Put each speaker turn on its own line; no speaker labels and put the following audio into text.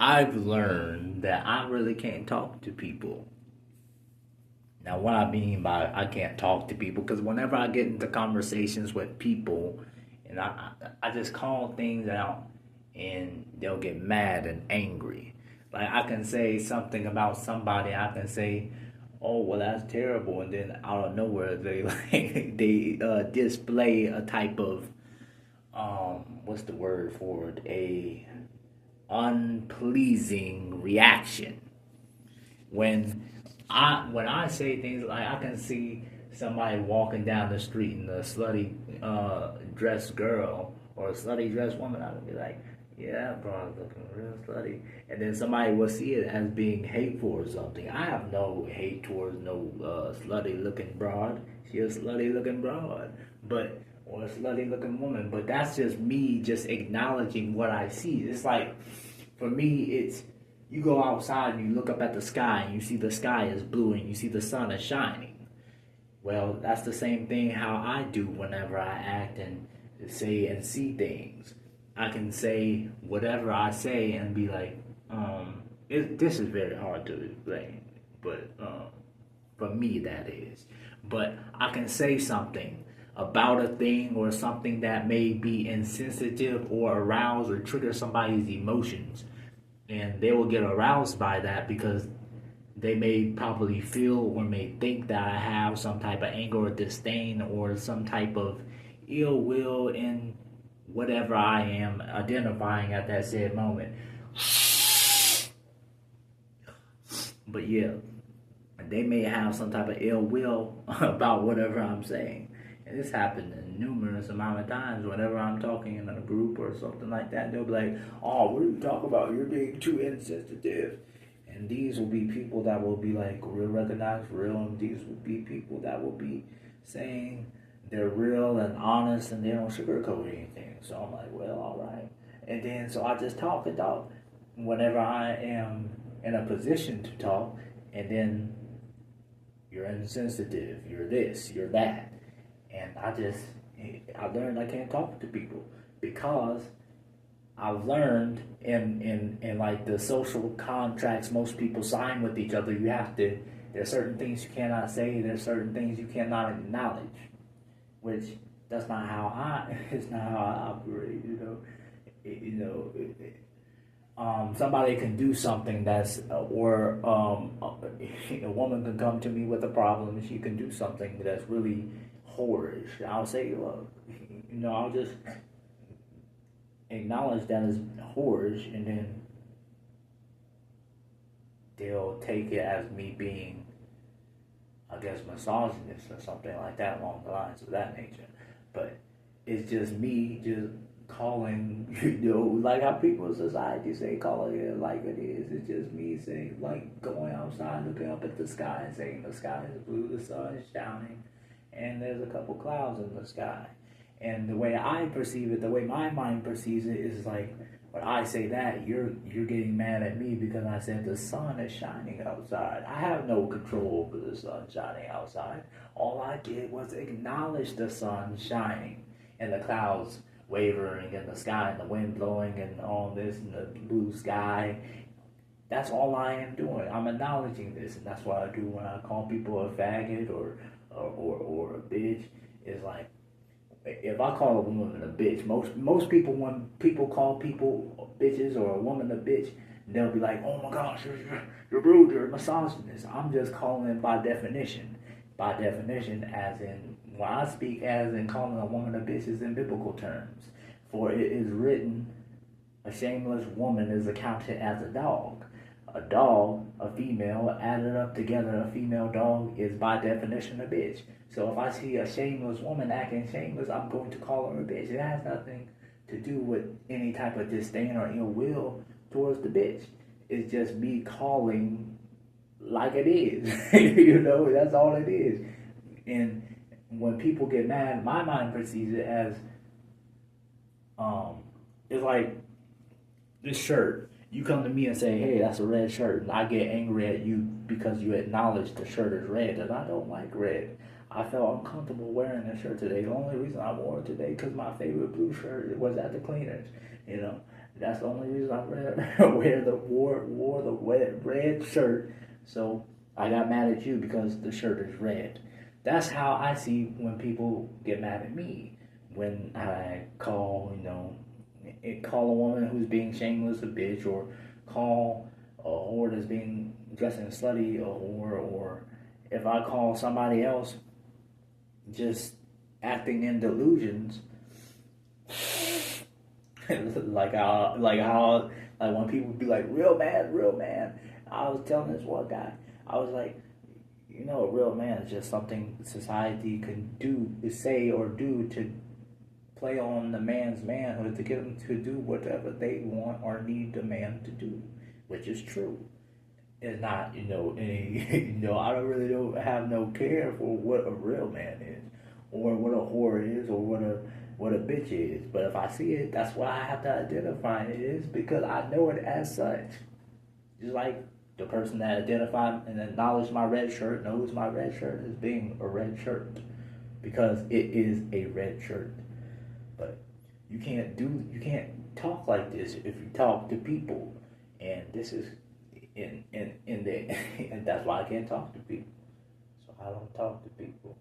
I've learned that I really can't talk to people. Now, what I mean by I can't talk to people, because whenever I get into conversations with people, and I just call things out, and they'll get mad and angry. Like I can say something about somebody, I can say, "Oh, well, that's terrible," and then out of nowhere they display a type of what's the word for it? A unpleasing reaction when I say things like I can see somebody walking down the street and a slutty dressed girl or a slutty dressed woman, I would be like, yeah, bro, looking real slutty. And then somebody will see it as being hateful or something. I have no hate towards no slutty looking broad. She a slutty looking broad, but or a slutty looking woman. But that's just me just acknowledging what I see. It's like for me, it's you go outside and you look up at the sky and you see the sky is blue and you see the sun is shining. Well, that's the same thing how I do whenever I act and say and see things. I can say whatever I say and be like, this is very hard to explain, but for me that is. But I can say something about a thing or something that may be insensitive or arouse or trigger somebody's emotions, and they will get aroused by that because they may probably feel or may think that I have some type of anger or disdain or some type of ill will in whatever I am identifying at that said moment. But yeah, they may have some type of ill will about whatever I'm saying. And this happened numerous amount of times whenever I'm talking in a group or something like that. They'll be like, oh, what are you talking about? You're being too insensitive. And these will be people that will be like real recognized real, and these will be people that will be saying they're real and honest and they don't sugarcoat anything. So I'm like, well, all right. And then so I just talk and talk whenever I am in a position to talk, and then you're insensitive, you're this, you're that. And I learned I can't talk to people because I've learned in like the social contracts most people sign with each other, you have to, there's certain things you cannot say, there's certain things you cannot acknowledge, which that's not how it's not how I operate, you know. Somebody can do something that's, or a woman can come to me with a problem and she can do something that's really whorish. I'll say, look, I'll just acknowledge that as whorish, and then they'll take it as me being, I guess, misogynist or something like that along the lines of that nature. But it's just me just calling, like how people in society say calling it like it is. It's just me saying, like, going outside, looking up at the sky and saying the sky is blue, the sun is shining, and there's a couple clouds in the sky. And the way I perceive it, the way my mind perceives it is like, when I say that, you're getting mad at me because I said the sun is shining outside. I have no control over the sun shining outside. All I did was acknowledge the sun shining and the clouds wavering in the sky and the wind blowing and all this and the blue sky. That's all I am doing. I'm acknowledging this, and that's what I do when I call people a faggot or a bitch. Is like, if I call a woman a bitch, most people, when people call people bitches or a woman a bitch, they'll be like, oh my gosh, you're rude, you're a misogynist. I'm just calling it by definition. By definition, as in, when I speak as in calling a woman a bitch is in biblical terms. For it is written, a shameless woman is accounted as a dog. A dog, a female, added up together, a female dog is by definition a bitch. So if I see a shameless woman acting shameless, I'm going to call her a bitch. It has nothing to do with any type of disdain or ill will towards the bitch. It's just me calling like it is. That's all it is. And when people get mad, my mind perceives it as, it's like this shirt. You come to me and say, hey, that's a red shirt, and I get angry at you because you acknowledge the shirt is red, and I don't like red. I felt uncomfortable wearing the shirt today. The only reason I wore it today because my favorite blue shirt was at the cleaners, That's the only reason I wore the red shirt. So I got mad at you because the shirt is red. That's how I see when people get mad at me. When I call a woman who's being shameless a bitch, or call a whore that's being dressing slutty a whore, or if I call somebody else just acting in delusions, like when people be like real man, real man. I was telling this one guy, I was like, a real man is just something society can do, say or do to play on the man's manhood to get him to do whatever they want or need the man to do, which is true. It's not, any, I don't have no care for what a real man is, or what a whore is, or what a bitch is. But if I see it, that's what I have to identify it is, because I know it as such. Just like the person that identified and acknowledged my red shirt knows my red shirt as being a red shirt, because it is a red shirt. But you can't talk like this if you talk to people, and this is in the and that's why I can't talk to people. So I don't talk to people.